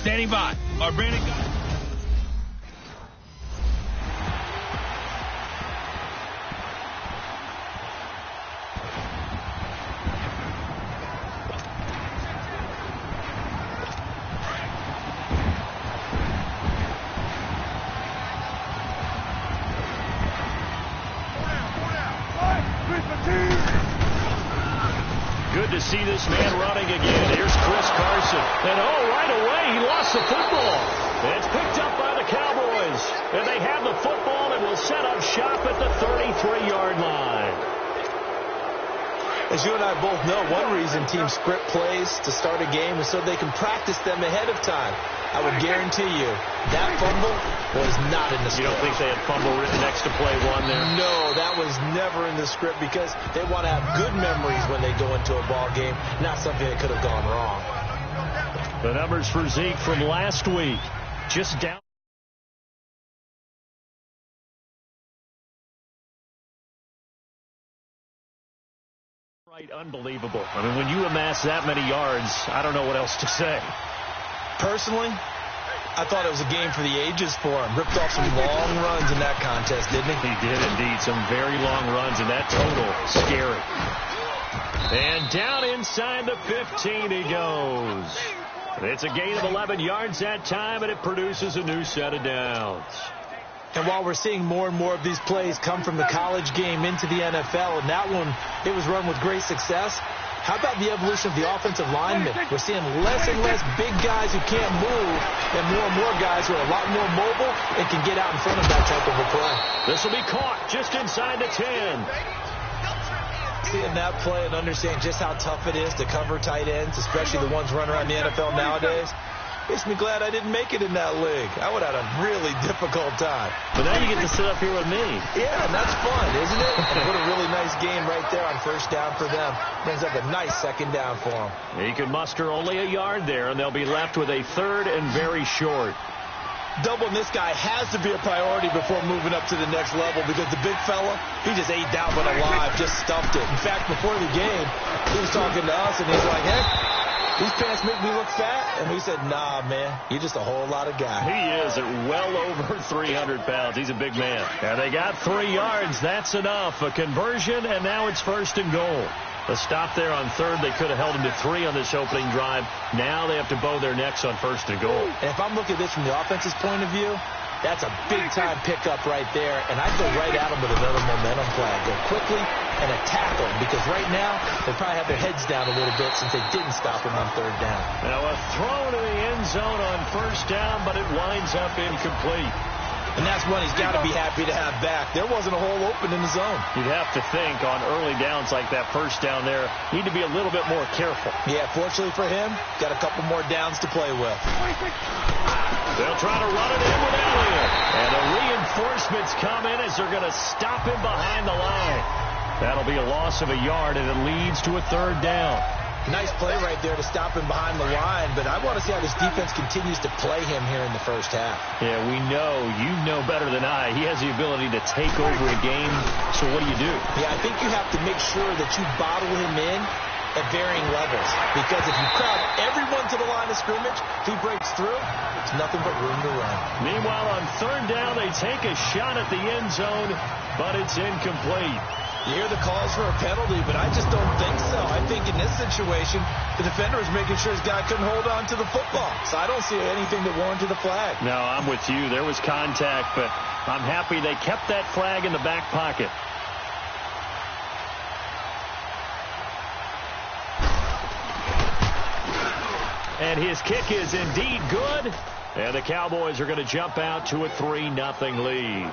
Standing by. Our Brandon got it. Good to see this man running again. Here's Chris Carson. And right away, he lost the football. It's picked up by the Cowboys. And they have the football and will set up shop at the 33-yard line. As you and I both know, one reason teams script plays to start a game is so they can practice them ahead of time. I would guarantee you that fumble was not in the script. You don't think they had fumble written next to play one there? No, that was never in the script because they want to have good memories when they go into a ball game, not something that could have gone wrong. The numbers for Zeke from last week, just down. Right, unbelievable. I mean, when you amass that many yards, I don't know what else to say. Personally, I thought it was a game for the ages for him. Ripped off some long runs in that contest, didn't he? He did indeed. Some very long runs, and that total, scary. And down inside the 15 he goes. It's a gain of 11 yards that time, and it produces a new set of downs. And while we're seeing more and more of these plays come from the college game into the NFL, and that one, it was run with great success, how about the evolution of the offensive linemen? We're seeing less and less big guys who can't move and more guys who are a lot more mobile and can get out in front of that type of a play. This will be caught just inside the 10. Seeing that play and understanding just how tough it is to cover tight ends, especially the ones running around the NFL nowadays, makes me glad I didn't make it in that league. I would have had a really difficult time. But now you get to sit up here with me. Yeah, and that's fun, isn't it? And what a really nice game right there on first down for them. Brings up a nice second down for them. He can muster only a yard there, and they'll be left with a third and very short. Doubling this guy has to be a priority before moving up to the next level because the big fella, he just ate that one alive, just stuffed it. In fact, before the game, he was talking to us, and he's like, hey, these pants make me look fat. And we said, nah, man, you're just a whole lot of guy. He is at well over 300 pounds. He's a big man. And they got 3 yards. That's enough. A conversion, and now it's first and goal. A stop there on third. They could have held him to 3 on this opening drive. Now they have to bow their necks on first and goal. And if I'm looking at this from the offense's point of view, that's a big-time pickup right there. And I'd go right at him with another momentum play. Go quickly and attack him because right now they probably have their heads down a little bit since they didn't stop him on third down. Now a throw to the end zone on first down, but it winds up incomplete. And that's one he's got to be happy to have back. There wasn't a hole open in the zone. You'd have to think on early downs like that first down there, need to be a little bit more careful. Yeah, fortunately for him, got a couple more downs to play with. They'll try to run it in with Elliott. And the reinforcements come in as they're going to stop him behind the line. That'll be a loss of a yard, and it leads to a third down. Nice play right there to stop him behind the line, but I want to see how this defense continues to play him here in the first half. Yeah, we know. You know better than I. He has the ability to take over a game, so what do you do? Yeah, I think you have to make sure that you bottle him in at varying levels, because if you crowd everyone to the line of scrimmage, if he breaks through, it's nothing but room to run. Meanwhile, on third down, they take a shot at the end zone, but it's incomplete. You hear the calls for a penalty, but I just don't think so. I think in this situation, the defender was making sure his guy couldn't hold on to the football. So I don't see anything that warranted a flag. No, I'm with you. There was contact, but I'm happy they kept that flag in the back pocket. And his kick is indeed good. And the Cowboys are going to jump out to a 3-0 lead.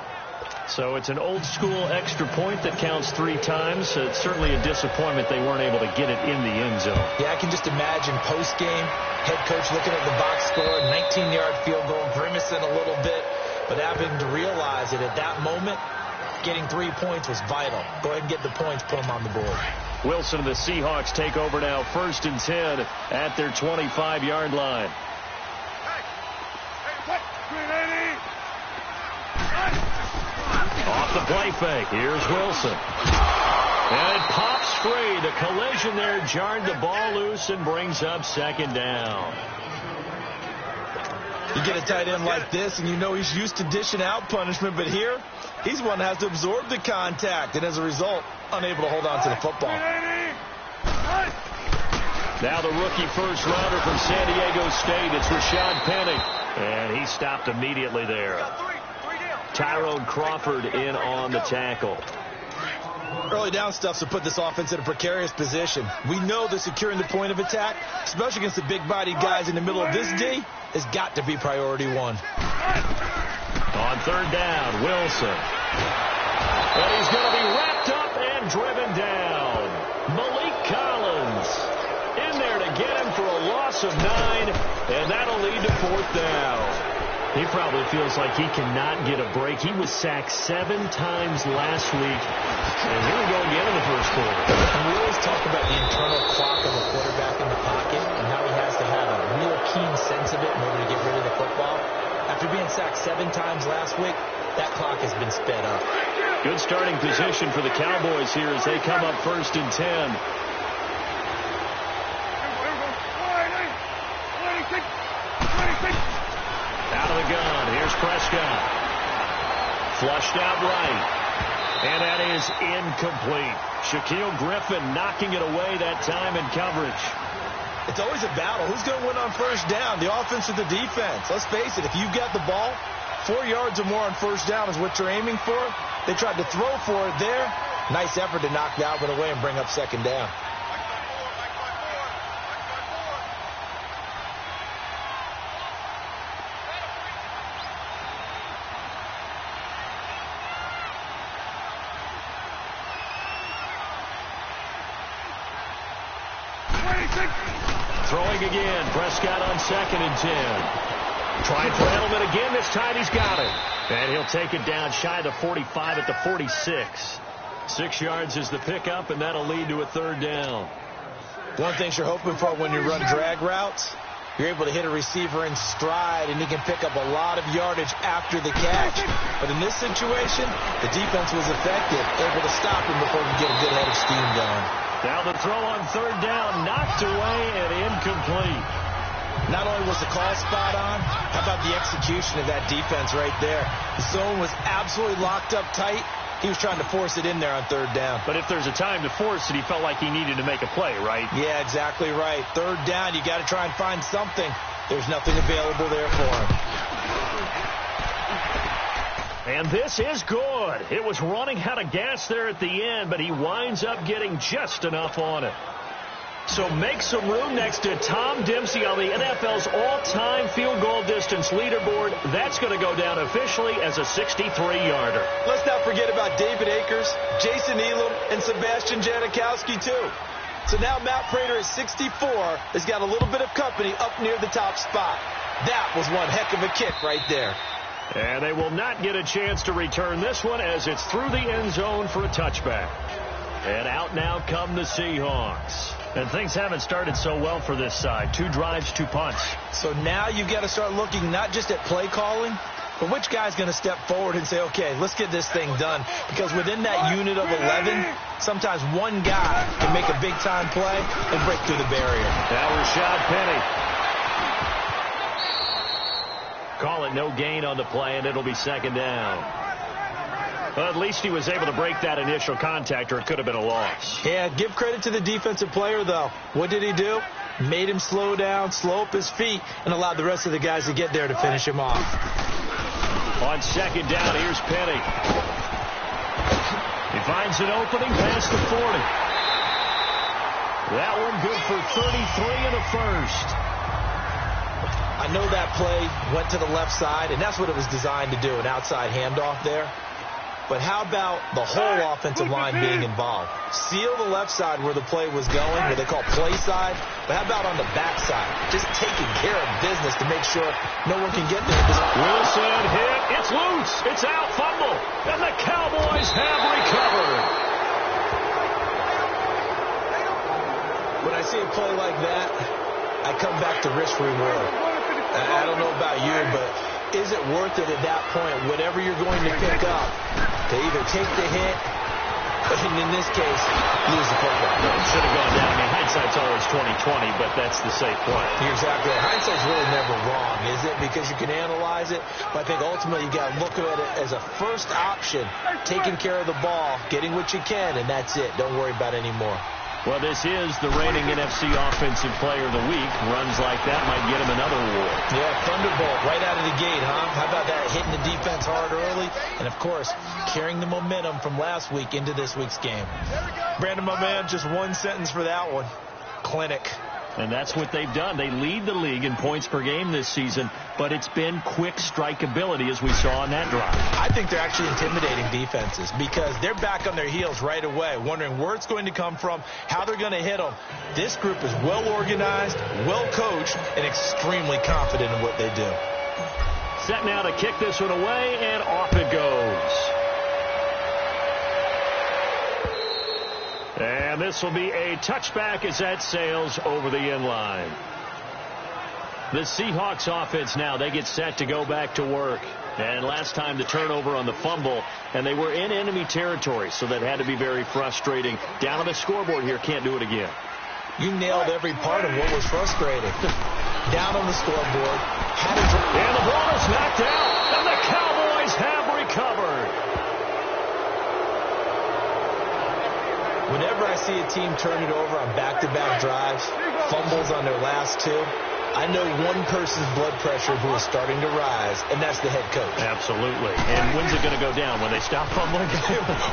So it's an old-school extra point that counts 3 times. It's certainly a disappointment they weren't able to get it in the end zone. Yeah, I can just imagine post-game, head coach looking at the box score, 19-yard field goal, grimacing a little bit, but having to realize that at that moment, getting 3 points was vital. Go ahead and get the points, put them on the board. Wilson and the Seahawks take over now, 1st and 10 at their 25-yard line. Off the play fake. Here's Wilson. And it pops free. The collision there jarred the ball loose and brings up 2nd down. You get a tight end like this, and you know he's used to dishing out punishment, but here, he's one that has to absorb the contact, and as a result, unable to hold on to the football. Now the rookie first rounder from San Diego State, it's Rashad Penny, and he stopped immediately there. Tyrone Crawford in on the tackle. Early down stuff to put this offense in a precarious position. We know that securing the point of attack, especially against the big-bodied guys in the middle of this D, has got to be priority one. On third down, Wilson. And he's going to be wrapped up and driven down. Malik Collins in there to get him for a loss of 9, and that'll lead to fourth down. He probably feels like he cannot get a break. He was sacked 7 times last week. And here we go again in the first quarter. And we always talk about the internal clock of a quarterback in the pocket and how he has to have a real keen sense of it in order to get rid of the football. After being sacked 7 times last week, that clock has been sped up. Good starting position for the Cowboys here as they come up first and 10. Out of the gun. Here's Prescott. Flushed out right. And that is incomplete. Shaquille Griffin knocking it away that time in coverage. It's always a battle. Who's going to win on first down, the offense or the defense? Let's face it, if you've got the ball, 4 yards or more on first down is what you're aiming for. They tried to throw for it there. Nice effort to knock that one away and bring up second down. Throwing again. Prescott on second and 10. Trying for Edelman again. This time he's got it. And he'll take it down shy of the 45 at the 46. 6 yards is the pickup, and that'll lead to a third down. One thing you're hoping for when you run drag routes, you're able to hit a receiver in stride, and he can pick up a lot of yardage after the catch. But in this situation, the defense was effective, able to stop him before he could get a good head of steam going. Now the throw on third down, knocked away and incomplete. Not only was the call spot on, how about the execution of that defense right there? The zone was absolutely locked up tight. He was trying to force it in there on third down. But if there's a time to force it, he felt like he needed to make a play, right? Yeah, exactly right. Third down, you got to try and find something. There's nothing available there for him. And this is good. It was running out of gas there at the end, but he winds up getting just enough on it. So make some room next to Tom Dempsey on the NFL's all-time field goal distance leaderboard. That's going to go down officially as a 63-yarder. Let's not forget about David Akers, Jason Elam, and Sebastian Janikowski, too. So now Matt Prater at 64 has got a little bit of company up near the top spot. That was one heck of a kick right there. And they will not get a chance to return this one as it's through the end zone for a touchback. And out now come the Seahawks. And things haven't started so well for this side. 2 drives, 2 punts. So now you've got to start looking not just at play calling, but which guy's going to step forward and say, okay, let's get this thing done. Because within that unit of 11, sometimes one guy can make a big-time play and break through the barrier. Now Rashad Penny. Call it no gain on the play, and it'll be second down. Well, at least he was able to break that initial contact, or it could have been a loss. Yeah, give credit to the defensive player, though. What did he do? Made him slow down, slow up his feet, and allowed the rest of the guys to get there to finish him off. On second down, here's Penny. He finds an opening past the 40. That one good for 33 and a first. I know that play went to the left side, and that's what it was designed to do, an outside handoff there. But how about the whole offensive line being involved? Seal the left side where the play was going, where they call play side. But how about on the back side? Just taking care of business to make sure no one can get there. Wilson hit. It's loose. It's out. Fumble. And the Cowboys have recovered. When I see a play like that, I come back to risk reward. I don't know about you, but is it worth it at that point, whatever you're going to pick up, to either take the hit And in this case, lose the football. Well, it should have gone down. I mean, hindsight's always 20/20, but that's the safe play. You're exactly right. Hindsight's really never wrong, is it? Because you can analyze it, but I think ultimately you got to look at it as a first option, taking care of the ball, getting what you can, and that's it. Don't worry about any more. Well, this is the reigning NFC Offensive Player of the Week. Runs like that might get him another award. Yeah, thunderbolt right out of the gate, huh? How about that? Hitting the defense hard early, and, of course, carrying the momentum from last week into this week's game. Brandon, my man, just one sentence for that one. Clinic. And that's what they've done. They lead the league in points per game this season, but it's been quick strike ability as we saw on that drive. I think they're actually intimidating defenses because they're back on their heels right away, wondering where it's going to come from, how they're going to hit them. This group is well organized, well coached, and extremely confident in what they do. Set now to kick this one away, and off it goes. And this will be a touchback as that sails over the end line. The Seahawks offense now, they get set to go back to work. And last time the turnover on the fumble, and they were in enemy territory, so that had to be very frustrating. Down on the scoreboard here, can't do it again. You nailed every part of what was frustrating. Down on the scoreboard. And the ball is knocked out, and the Cowboys have recovered. Whenever I see a team turn it over on back-to-back drives, fumbles on their last two, I know one person's blood pressure who is starting to rise, and that's the head coach. Absolutely. And when's it going to go down? When they stop fumbling?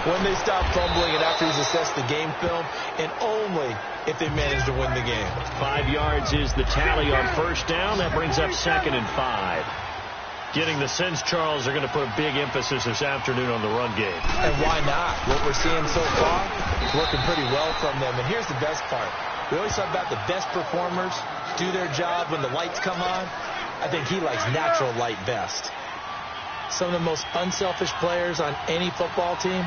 When they stop fumbling and after he's assessed the game film, and only if they manage to win the game. 5 yards is the tally on first down. That brings up 2nd and 5. Getting the sense, Charles, are going to put a big emphasis this afternoon on the run game. And why not? What we're seeing so far is working pretty well from them. And here's the best part. We always talk about the best performers do their job when the lights come on. I think he likes natural light best. Some of the most unselfish players on any football team,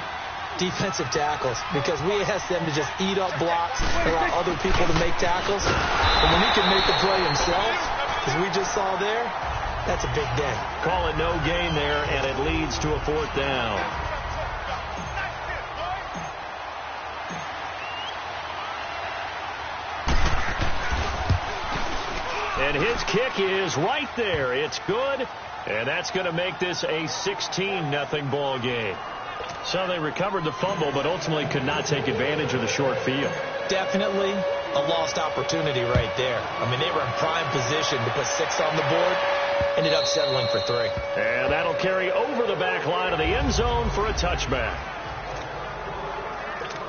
defensive tackles, because we ask them to just eat up blocks, allow other people to make tackles. And when he can make the play himself, as we just saw there, that's a big day. Call it no gain there, and it leads to a 4th down. And his kick is right there. It's good, and that's going to make this a 16-0 ball game. So they recovered the fumble, but ultimately could not take advantage of the short field. Definitely a lost opportunity right there. I mean, they were in prime position to put 6 on the board. Ended up settling for 3. And that'll carry over the back line of the end zone for a touchback.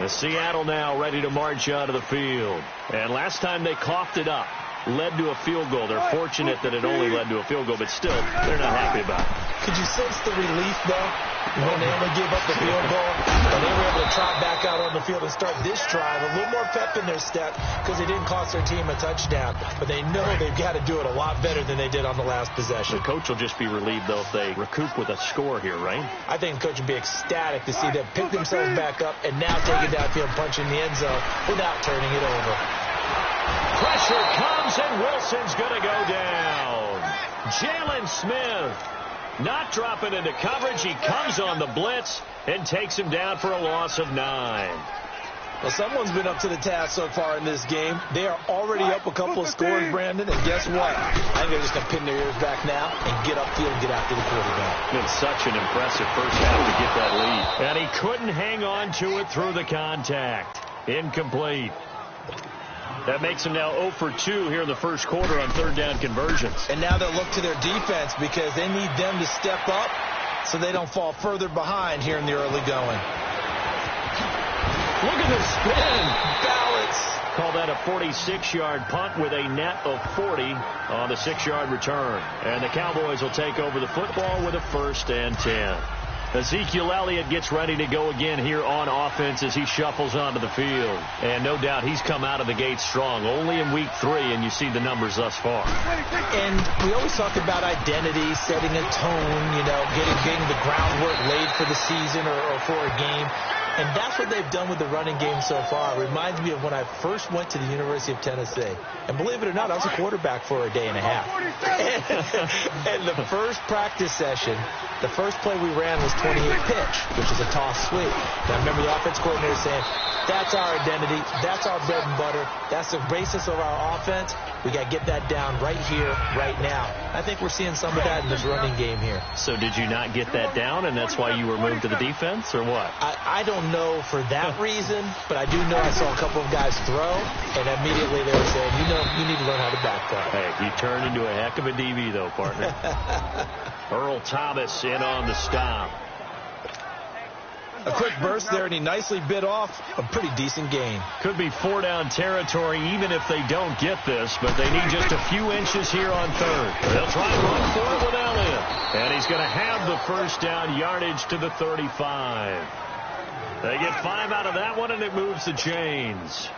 The Seattle now ready to march out of the field. And last time they coughed it up, led to a field goal. They're fortunate that it only led to a field goal, but still, they're not happy about it. Could you sense the relief, though, when they only gave up the field goal? And they were able to trot back out on the field and start this drive. A little more pep in their step because they didn't cost their team a touchdown. But they know they've got to do it a lot better than they did on the last possession. The coach will just be relieved, though, if they recoup with a score here, right? I think the coach would be ecstatic to see them pick themselves back up and now take it downfield, punch in the end zone without turning it over. Pressure comes, and Wilson's going to go down. Jalen Smith not dropping into coverage. He comes on the blitz and takes him down for a loss of 9. Well, someone's been up to the task so far in this game. They are already up a couple of scores, Brandon, and guess what? I think they're just going to pin their ears back now and get upfield and get after the quarterback. Been such an impressive first half to get that lead. And he couldn't hang on to it through the contact. Incomplete. That makes them now 0 for 2 here in the first quarter on 3rd down conversions. And now they'll look to their defense because they need them to step up so they don't fall further behind here in the early going. Look at the spin. Balance. Call that a 46-yard punt with a net of 40 on the 6-yard return. And the Cowboys will take over the football with a 1st and 10. Ezekiel Elliott gets ready to go again here on offense as he shuffles onto the field. And no doubt he's come out of the gate strong, only in week 3, and you see the numbers thus far. And we always talk about identity, setting a tone, you know, getting the groundwork laid for the season or for a game. And that's what they've done with the running game so far. It reminds me of when I first went to the University of Tennessee. And believe it or not, I was a quarterback for a day and a half. And the first practice session, the first play we ran was 28 pitch, which is a toss sweep. And I remember the offense coordinator saying, that's our identity. That's our bread and butter. That's the basis of our offense. We got to get that down right here, right now. I think we're seeing some of that in this running game here. So did you not get that down, and that's why you were moved to the defense, or what? I don't know for that reason, but I do know I saw a couple of guys throw, and immediately they were saying, you need to learn how to back up. Hey, you turned into a heck of a DB, though, partner. Earl Thomas in on the stop. A quick burst there, and he nicely bit off a pretty decent gain. Could be 4-down territory even if they don't get this, but they need just a few inches here on third. They'll try and run for it with Elliott. And he's going to have the first down yardage to the 35. They get 5 out of that one, and it moves the chains.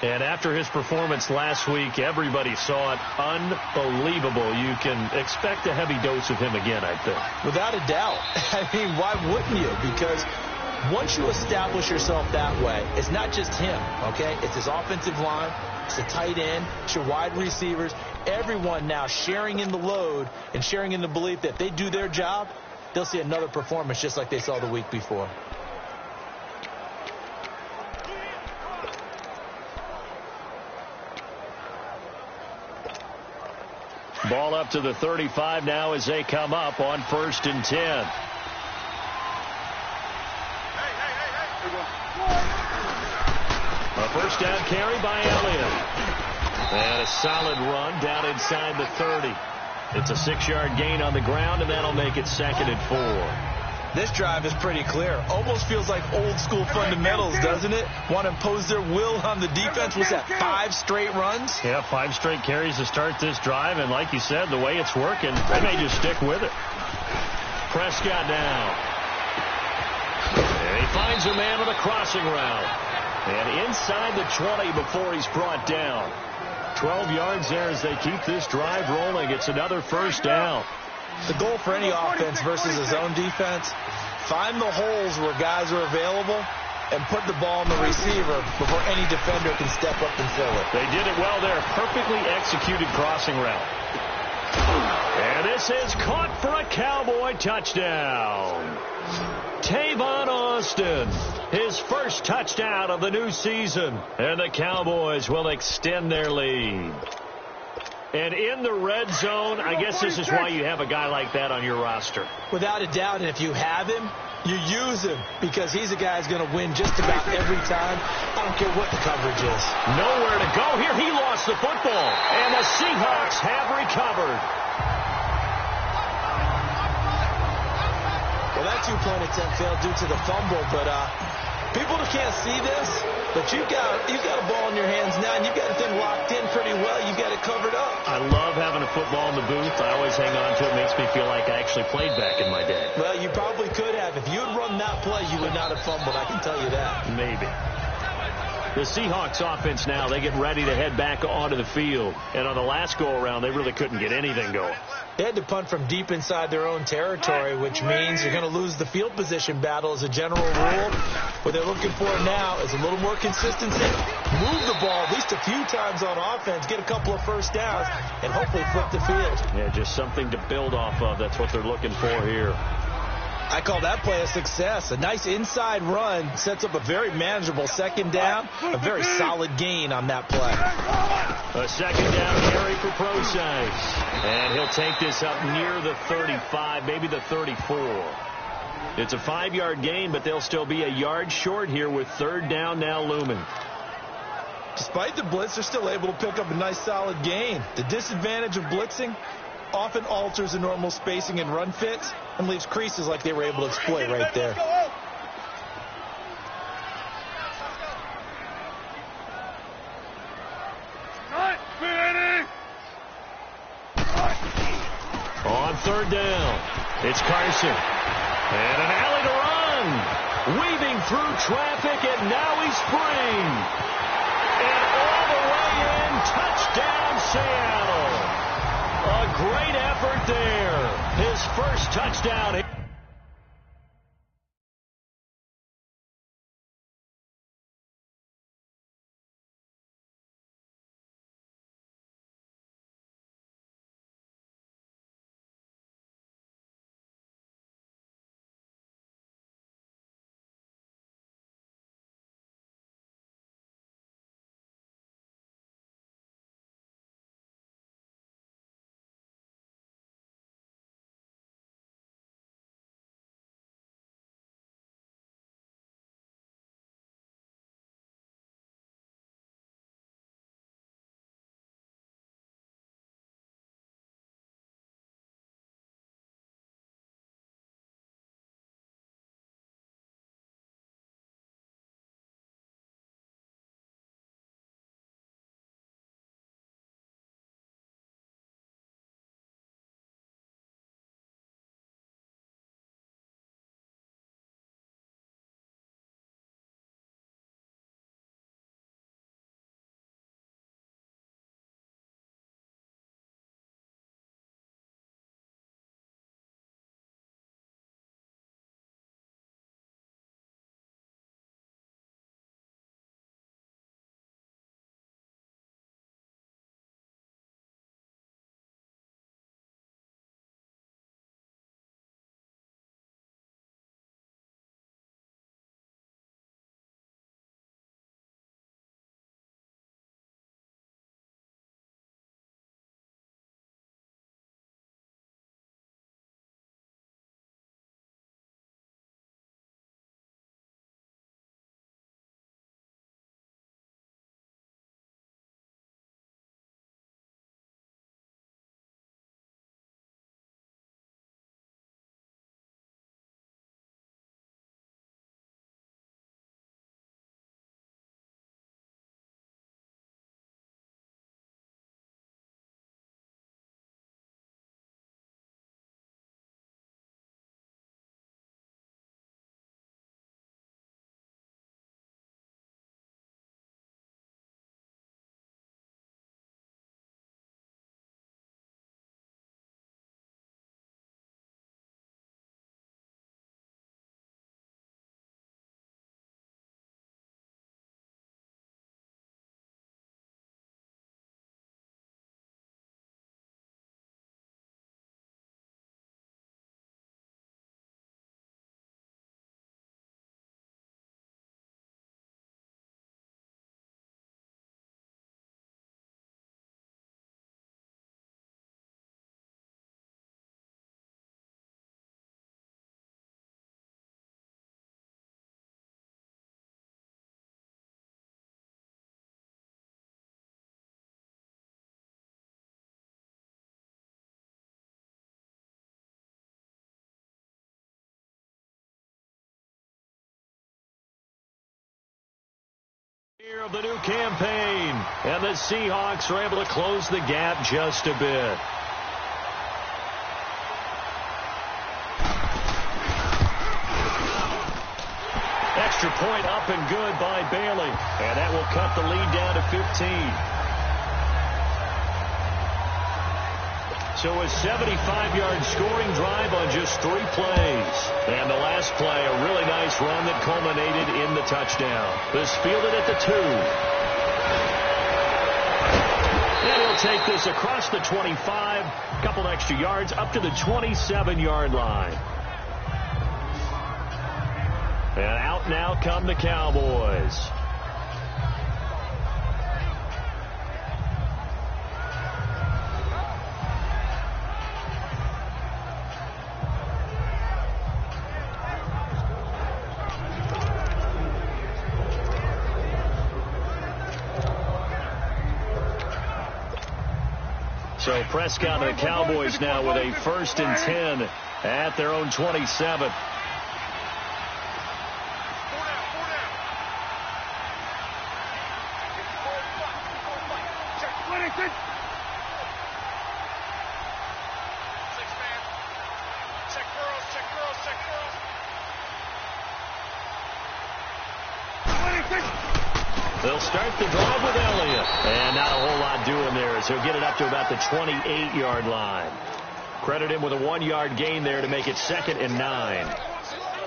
And after his performance last week, everybody saw it. Unbelievable. You can expect a heavy dose of him again, I think. Without a doubt. I mean, why wouldn't you? Because once you establish yourself that way, it's not just him, okay? It's his offensive line. It's the tight end. It's your wide receivers. Everyone now sharing in the load and sharing in the belief that if they do their job, they'll see another performance just like they saw the week before. Ball up to the 35 now as they come up on 1st and 10. A first down carry by Elliott. And a solid run down inside the 30. It's a 6-yard gain on the ground, and that'll make it 2nd and 4. This drive is pretty clear. Almost feels like old-school fundamentals, doesn't it? Want to impose their will on the defense. Was that 5 straight runs? Yeah, 5 straight carries to start this drive, and like you said, the way it's working, they may just stick with it. Prescott down. And he finds a man with a crossing route. And inside the 20 before he's brought down. 12 yards there as they keep this drive rolling. It's another first down. The goal for any offense versus his own defense, find the holes where guys are available and put the ball on the receiver before any defender can step up and fill it. They did it well there. Perfectly executed crossing route. And this is caught for a Cowboy touchdown. Tavon Austin, his first touchdown of the new season. And the Cowboys will extend their lead. And in the red zone, I guess this is why you have a guy like that on your roster. Without a doubt, and if you have him, you use him because he's a guy who's going to win just about every time. I don't care what the coverage is. Nowhere to go here. He lost the football, and the Seahawks have recovered. Well, that two-point attempt failed due to the fumble, but people can't see this, but you've got a ball in your hands now, and you've got the thing locked in pretty well. You've got it covered up. I love having a football in the booth. I always hang on to it. It makes me feel like I actually played back in my day. Well, you probably could have. If you had run that play, you would not have fumbled. I can tell you that. Maybe. The Seahawks offense now, they get ready to head back onto the field. And on the last go-around, they really couldn't get anything going. They had to punt from deep inside their own territory, which means you're going to lose the field position battle as a general rule. What they're looking for now is a little more consistency. Move the ball at least a few times on offense, get a couple of first downs, and hopefully flip the field. Yeah, just something to build off of. That's what they're looking for here. I call that play a success. A nice inside run sets up a very manageable second down. A very solid gain on that play. A second down carry for Procise. And he'll take this up near the 35, maybe the 34. It's a 5-yard gain, but they'll still be a yard short here with third down now looming. Despite the blitz, they're still able to pick up a nice solid gain. The disadvantage of blitzing often alters the normal spacing and run fits and leaves creases like they were able to exploit right there. On third down, it's Carson. And an alley to run. Weaving through traffic, and now he's free. And all the way in, touchdown Seattle. A great effort there. His first touchdown. Year of the new campaign, and the Seahawks are able to close the gap just a bit. Extra point up and good by Bailey, and that will cut the lead down to 15. So a 75-yard scoring drive on just 3 plays. And the last play, a really nice run that culminated in the touchdown. This fielded at the 2. And he'll take this across the 25, a couple extra yards up to the 27-yard line. And out now come the Cowboys. So Prescott and the Cowboys now with a 1st and 10 at their own 27. They'll start the drive with Elliott. And not a whole lot doing there as he'll get it up to about the 28-yard line. Credit him with a 1-yard gain there to make it 2nd and 9.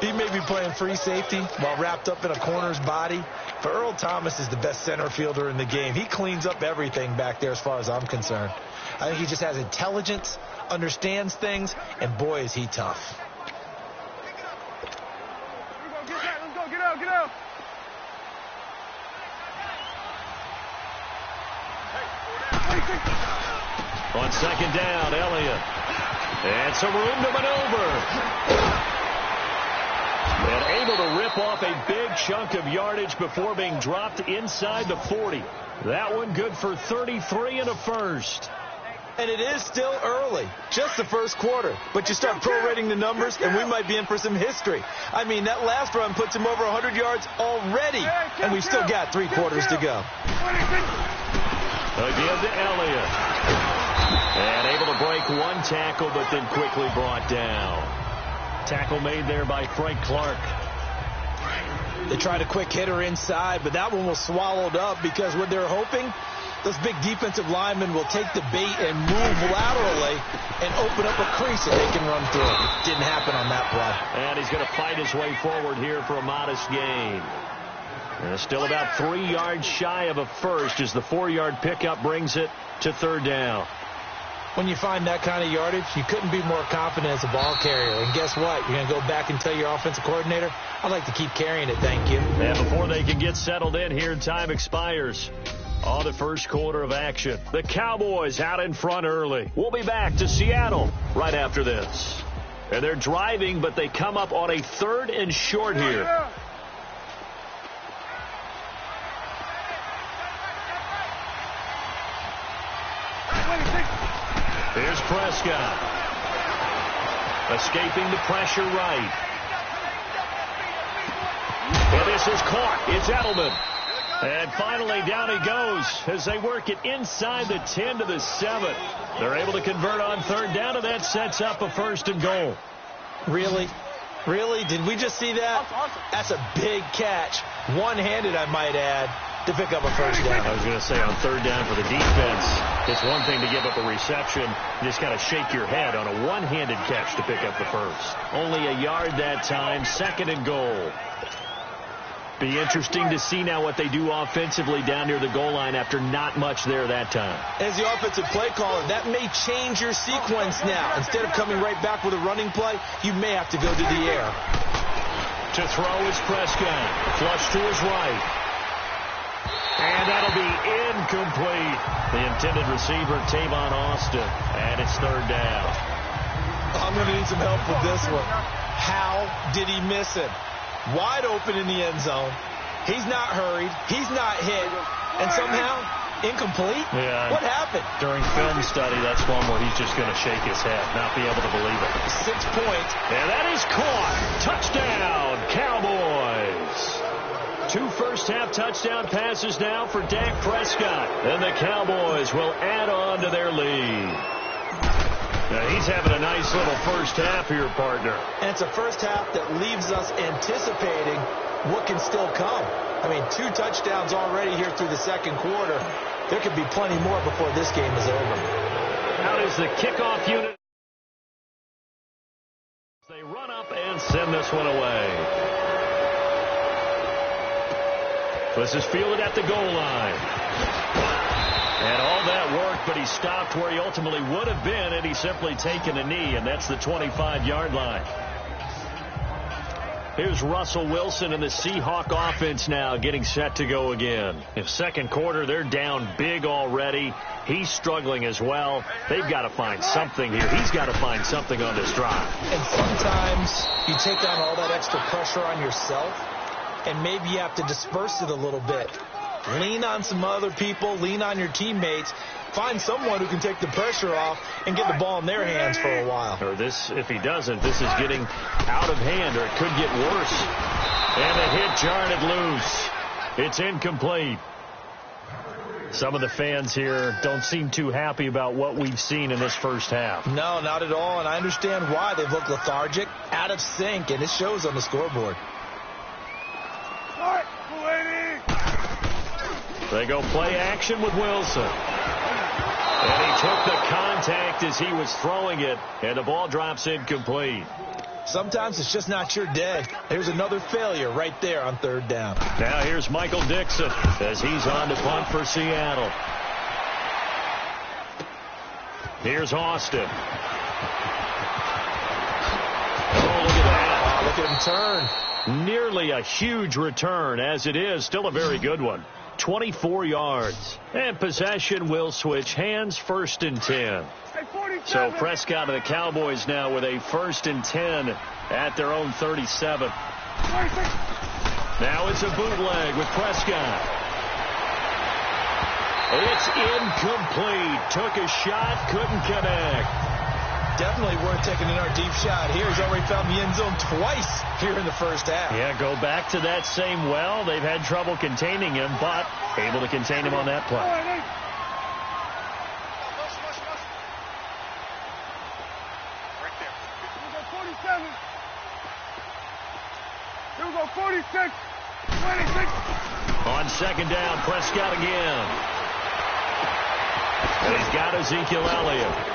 He may be playing free safety while wrapped up in a corner's body, but Earl Thomas is the best center fielder in the game. He cleans up everything back there as far as I'm concerned. I think he just has intelligence, understands things, and boy, is he tough. Get out. On 2nd down, Elliott. And some room to maneuver. And able to rip off a big chunk of yardage before being dropped inside the 40. That one good for 33 and a first. And it is still early, just the first quarter. But you start prorating the numbers, and we might be in for some history. I mean, that last run puts him over 100 yards already, and we've still got 3 quarters to go. Again to Elliott. And able to break 1 tackle, but then quickly brought down. Tackle made there by Frank Clark. They tried a quick hitter inside, but that one was swallowed up because what they're hoping, those big defensive linemen will take the bait and move laterally and open up a crease that they can run through. Didn't happen on that play. And he's going to fight his way forward here for a modest gain. And still about 3 yards shy of a first as the 4-yard pickup brings it to 3rd down. When you find that kind of yardage, you couldn't be more confident as a ball carrier. And guess what? You're going to go back and tell your offensive coordinator, I'd like to keep carrying it, thank you. And before they can get settled in here, time expires on the first quarter of action. The Cowboys out in front early. We'll be back to Seattle right after this. And they're driving, but they come up on a 3rd and short here. Here's Prescott. Escaping the pressure right. And this is caught. It's Edelman. And finally down he goes as they work it inside the 10 to the 7. They're able to convert on 3rd down, and that sets up a 1st and goal. Really? Really? Did we just see that? That's a big catch. One-handed, I might add, to pick up a 1st down. I was going to say on 3rd down for the defense, it's one thing to give up a reception. You just got to shake your head on a one-handed catch to pick up the 1st. Only a yard that time, 2nd and goal. Be interesting to see now what they do offensively down near the goal line after not much there that time. As the offensive play caller, that may change your sequence now. Instead of coming right back with a running play, you may have to go to the air. To throw is Prescott. Flush to his right. And that'll be incomplete. The intended receiver, Tavon Austin. And it's 3rd down. I'm going to need some help with this one. How did he miss it? Wide open in the end zone. He's not hurried. He's not hit. And somehow, incomplete? Yeah. What happened? During film study, that's one where he's just going to shake his head, not be able to believe it. 6 points. And that is caught. Touchdown, Cowboys. 2 first-half touchdown passes now for Dak Prescott. And the Cowboys will add on to their lead. Now, he's having a nice little first half here, partner. And it's a first half that leaves us anticipating what can still come. I mean, 2 touchdowns already here through the second quarter. There could be plenty more before this game is over. Out is the kickoff unit. They run up and send this one away. This is fielded at the goal line. And all that work, but he stopped where he ultimately would have been had he simply taken a knee, and that's the 25-yard line. Here's Russell Wilson and the Seahawk offense now getting set to go again. In second quarter, they're down big already. He's struggling as well. They've got to find something here. He's got to find something on this drive. And sometimes you take on all that extra pressure on yourself, and maybe you have to disperse it a little bit. Lean on some other people. Lean on your teammates. Find someone who can take the pressure off and get the ball in their hands for a while. Or this, if he doesn't, this is getting out of hand, or it could get worse. And the hit jarred it loose. It's incomplete. Some of the fans here don't seem too happy about what we've seen in this first half. No, not at all, and I understand why. They've looked lethargic, out of sync, and it shows on the scoreboard. They go play action with Wilson. And he took the contact as he was throwing it, and the ball drops incomplete. Sometimes it's just not your day. There's another failure right there on third down. Now here's Michael Dixon as he's on to punt for Seattle. Here's Austin. Oh, look at that. Oh, look at him turn. Nearly a huge return, as it is. Still a very good one. 24 yards. And possession will switch hands, 1st and 10. So Prescott and the Cowboys now with a 1st and 10 at their own 37. Now it's a bootleg with Prescott. It's incomplete. Took a shot, couldn't connect. Definitely worth taking another deep shot here. He's already found the end zone twice here in the first half. Yeah, go back to that same well. They've had trouble containing him, but able to contain him on that play. Here we go, 46, 26. On second down, Prescott again. And he's got Ezekiel Elliott.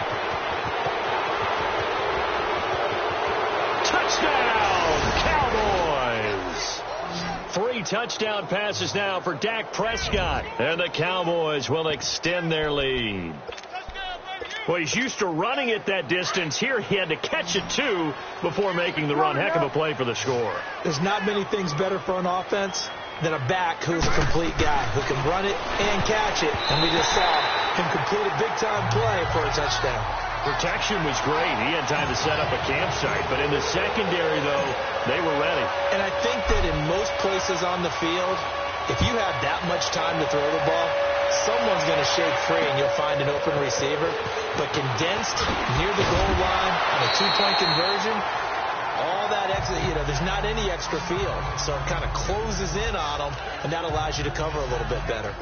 Touchdown, Cowboys! 3 touchdown passes now for Dak Prescott. And the Cowboys will extend their lead. Well, he's used to running it that distance. Here he had to catch it, too, before making the run. Heck of a play for the score. There's not many things better for an offense than a back who's a complete guy, who can run it and catch it. And we just saw him complete a big-time play for a touchdown. Protection was great. He had time to set up a campsite. But in the secondary, though, they were ready. And I think that in most places on the field, if you have that much time to throw the ball, someone's going to shake free and you'll find an open receiver. But condensed near the goal line on a 2-point conversion, all that extra, there's not any extra field. So it kind of closes in on them, and that allows you to cover a little bit better.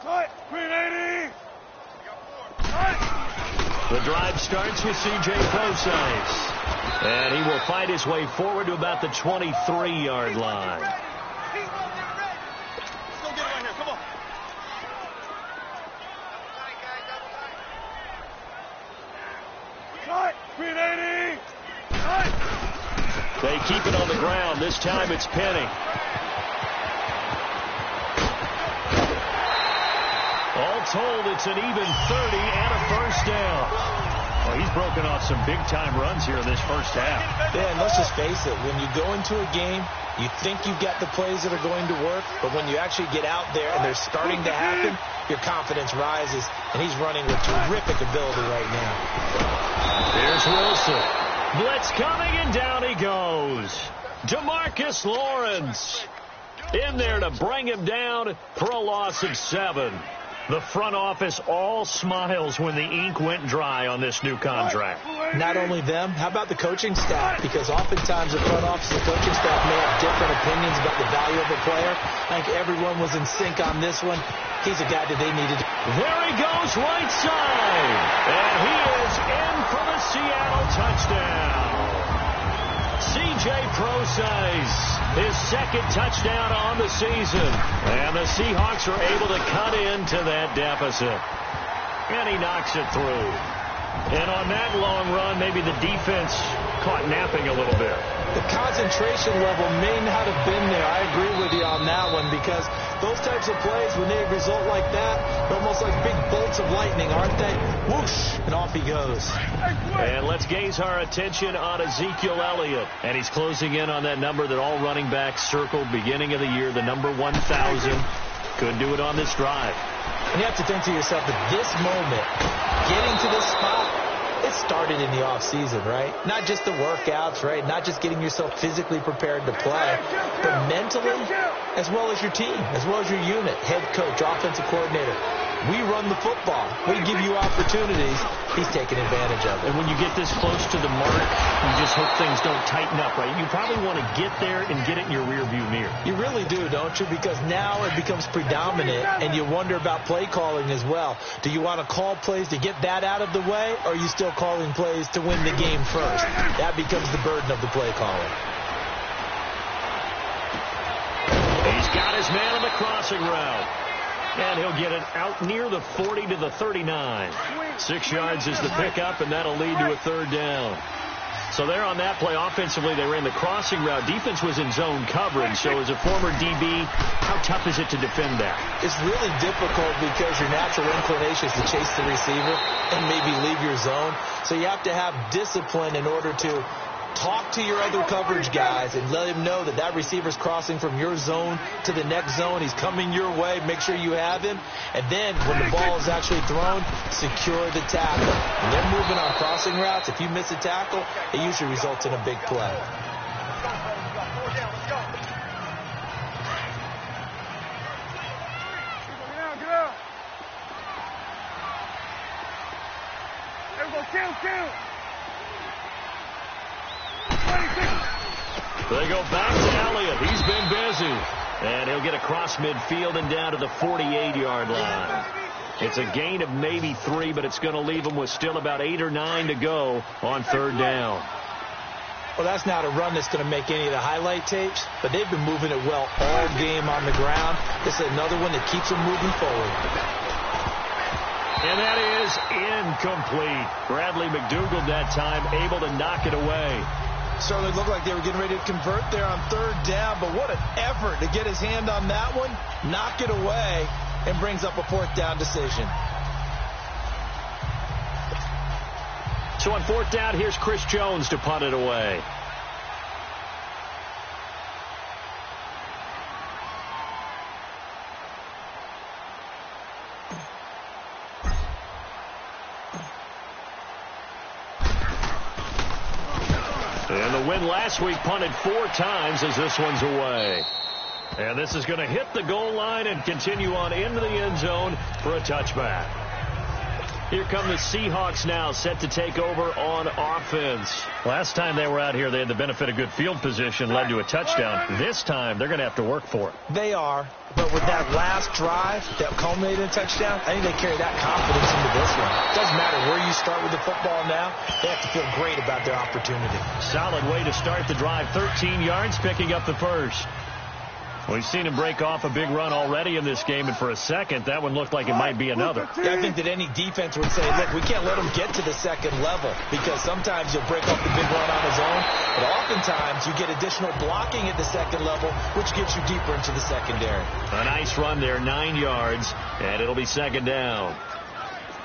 Cut, 380. The drive starts with C.J. Prosise. And he will fight his way forward to about the 23-yard line. Let's go get it right here. Come on. Cut, 380. Cut. They keep it on the ground. This time it's Penny. All told, it's an even 30 and a first down. Well, he's broken off some big-time runs here in this first half. Yeah, and let's just face it. When you go into a game, you think you've got the plays that are going to work, but when you actually get out there and they're starting to happen, your confidence rises, and he's running with terrific ability right now. Here's Wilson. Blitz coming, and down he goes. DeMarcus Lawrence in there to bring him down for a loss of 7. The front office all smiles when the ink went dry on this new contract. Not only them, how about the coaching staff? Because oftentimes the front office and coaching staff may have different opinions about the value of a player. I think everyone was in sync on this one. He's a guy that they needed. There he goes, right side. And he is in for the Seattle touchdown. C.J. Procise, his second touchdown on the season. And the Seahawks are able to cut into that deficit. And he knocks it through. And on that long run, maybe the defense caught napping a little bit. The concentration level may not have been there. I agree with you on that one, because those types of plays, when they result like that, they're almost like big bolts of lightning, aren't they? Whoosh, and off he goes. And let's gaze our attention on Ezekiel Elliott. And he's closing in on that number that all running backs circled beginning of the year, the number 1,000. Couldn't do it on this drive. And you have to think to yourself that this moment, getting to this spot, it started in the offseason, right? Not just the workouts, right? Not just getting yourself physically prepared to play, but mentally, as well as your team, as well as your unit, head coach, offensive coordinator. We run the football. We give you opportunities. He's taking advantage of it. And when you get this close to the mark, you just hope things don't tighten up, right? You probably want to get there and get it in your rearview mirror. You really do, don't you? Because now it becomes predominant, and you wonder about play calling as well. Do you want to call plays to get that out of the way, or are you still calling plays to win the game first? That becomes the burden of the play calling. He's got his man on the crossing route. And he'll get it out near the 40 to the 39. 6 yards is the pickup, and that'll lead to a third down. So there on that play, offensively, they ran the crossing route. Defense was in zone coverage. So as a former DB, how tough is it to defend that? It's really difficult because your natural inclination is to chase the receiver and maybe leave your zone. So you have to have discipline in order to talk to your other coverage guys and let him know that that receiver's crossing from your zone to the next zone. He's coming your way. Make sure you have him. And then when the ball is actually thrown, secure the tackle. When they're moving on crossing routes, if you miss a tackle, it usually results in a big play. Count. They go back to Elliott. He's been busy. And he'll get across midfield and down to the 48-yard line. It's a gain of maybe 3, but it's going to leave them with still about 8 or 9 to go on third down. Well, that's not a run that's going to make any of the highlight tapes, but they've been moving it well all game on the ground. This is another one that keeps them moving forward. And that is incomplete. Bradley McDougald that time able to knock it away. Certainly looked like they were getting ready to convert there on third down, but what an effort to get his hand on that one, knock it away, and brings up a fourth down decision. So on fourth down, here's Chris Jones to punt it away. And the win last week punted 4 times as this one's away. And this is going to hit the goal line and continue on into the end zone for a touchback. Here come the Seahawks now, set to take over on offense. Last time they were out here, they had the benefit of good field position, led to a touchdown. This time, they're going to have to work for it. They are, but with that last drive that culminated in a touchdown, I think they carry that confidence into this one. It doesn't matter where you start with the football now. They have to feel great about their opportunity. Solid way to start the drive. 13 yards, picking up the first. We've seen him break off a big run already in this game, and for a second, that one looked like it might be another. Yeah, I think that any defense would say, look, we can't let him get to the second level, because sometimes he'll break off the big run on his own, but oftentimes you get additional blocking at the second level, which gets you deeper into the secondary. A nice run there, 9 yards, and it'll be second down.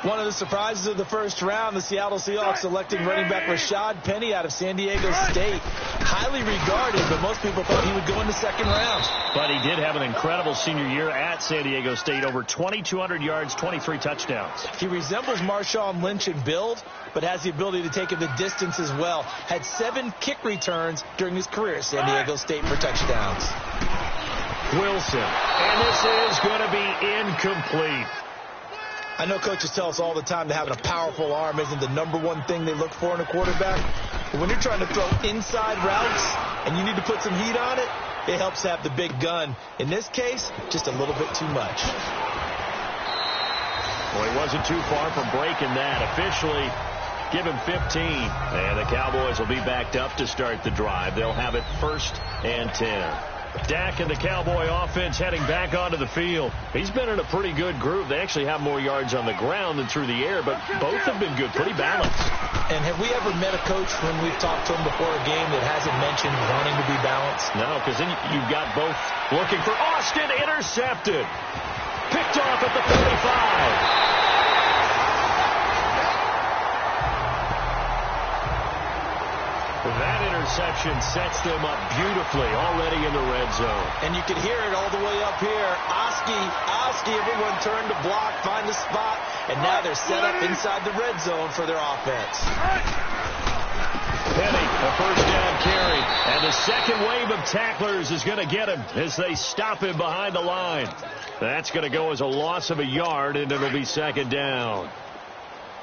One of the surprises of the first round, the Seattle Seahawks selecting running back Rashad Penny out of San Diego State. Highly regarded, but most people thought he would go in the second round. But he did have an incredible senior year at San Diego State. Over 2,200 yards, 23 touchdowns. He resembles Marshawn Lynch in build, but has the ability to take him the distance as well. Had 7 kick returns during his career at San Diego State for touchdowns. Wilson. And this is going to be incomplete. I know coaches tell us all the time that having a powerful arm isn't the #1 thing they look for in a quarterback. But when you're trying to throw inside routes and you need to put some heat on it, it helps to have the big gun. In this case, just a little bit too much. Well, he wasn't too far from breaking that. Officially, give him 15. And the Cowboys will be backed up to start the drive. They'll have it 1st and 10. Dak and the Cowboy offense heading back onto the field. He's been in a pretty good group. They actually have more yards on the ground than through the air, but both have been good, pretty balanced. And have we ever met a coach when we've talked to him before a game that hasn't mentioned wanting to be balanced? No, because then you've got both looking for Austin, intercepted. Picked off at the 35. That interception sets them up beautifully already in the red zone. And you can hear it all the way up here. Oski, everyone turned to block, find a spot, and now they're set up inside the red zone for their offense. Penny, a 1st down carry, and the second wave of tacklers is going to get him as they stop him behind the line. That's going to go as a loss of a yard, and it'll be 2nd down.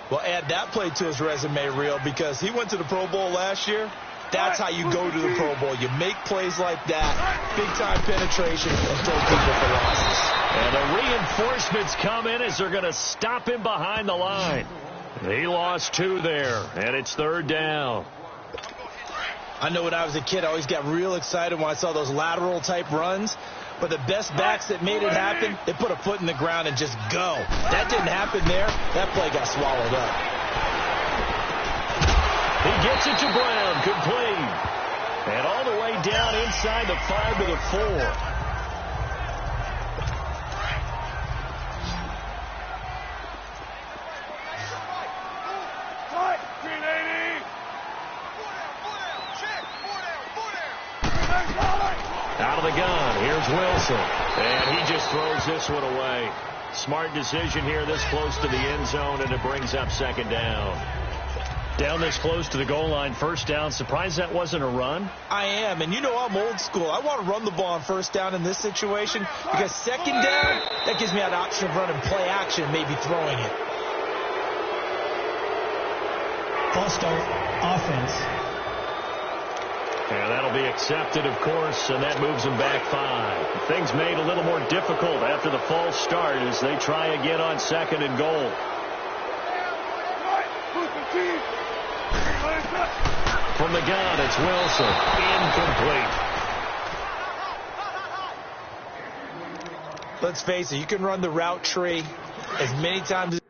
Well, add that play to his resume reel because he went to the Pro Bowl last year. That's how you go to the Pro Bowl. You make plays like that, big-time penetration, and throw people for losses. And the reinforcements come in as they're going to stop him behind the line. He lost 2 there, and it's 3rd down. I know when I was a kid, I always got real excited when I saw those lateral-type runs. But the best backs that made it happen, they put a foot in the ground and just go. That didn't happen there. That play got swallowed up. He gets it to Brown, complete. And all the way down inside the 5 to the 4. Out of the gun, here's Wilson. And he just throws this one away. Smart decision here this close to the end zone, and it brings up 2nd down. Down this close to the goal line, 1st down. Surprised that wasn't a run? I am, and you know I'm old school. I want to run the ball on 1st down in this situation because 2nd down, that gives me an option of running play action, maybe throwing it. False start, offense. And that'll be accepted, of course, and that moves them back 5. Things made a little more difficult after the false start as they try again on 2nd and goal. From the gun, it's Wilson. Incomplete. Let's face it, you can run the route tree as many times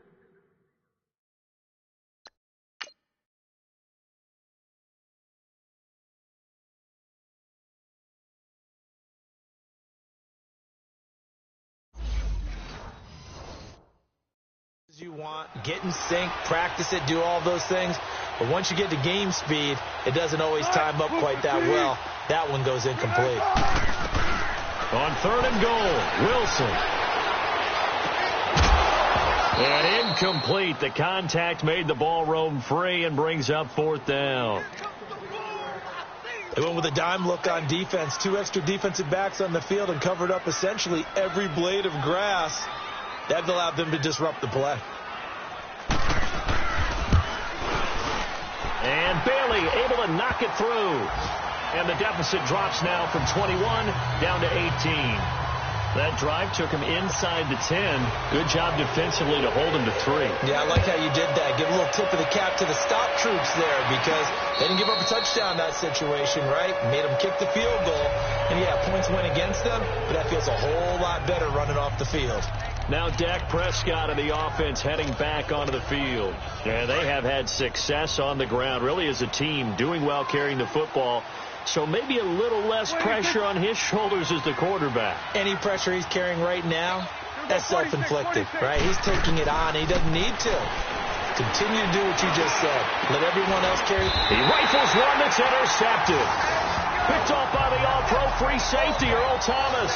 as you want, get in sync, practice it, do all those things. But once you get to game speed, it doesn't always time up quite that well. That one goes incomplete. On 3rd and goal, Wilson. And incomplete. The contact made the ball roam free and brings up 4th down. They went with a dime look on defense. 2 extra defensive backs on the field and covered up essentially every blade of grass. That allowed them to disrupt the play. And Bailey able to knock it through. And the deficit drops now from 21 down to 18. That drive took him inside the 10. Good job defensively to hold him to 3. Yeah, I like how you did that. Give a little tip of the cap to the stop troops there because they didn't give up a touchdown in that situation, right? Made them kick the field goal. And, yeah, points went against them, but that feels a whole lot better running off the field. Now Dak Prescott and the offense heading back onto the field. And they have had success on the ground, really as a team, doing well carrying the football. So maybe a little less pressure on his shoulders as the quarterback. Any pressure he's carrying right now, that's self-inflicted, right? He's taking it on. He doesn't need to. Continue to do what you just said. Let everyone else carry. He rifles one that's intercepted. Picked off by the all-pro free safety, Earl Thomas.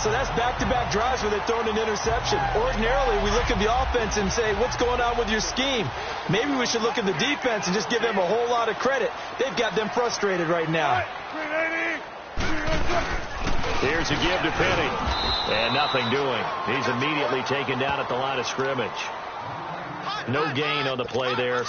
So that's back-to-back drives where they're throwing an interception. Ordinarily, we look at the offense and say, what's going on with your scheme? Maybe we should look at the defense and just give them a whole lot of credit. They've got them frustrated right now. Here's a give to Penny. And nothing doing. He's immediately taken down at the line of scrimmage. No gain on the play there.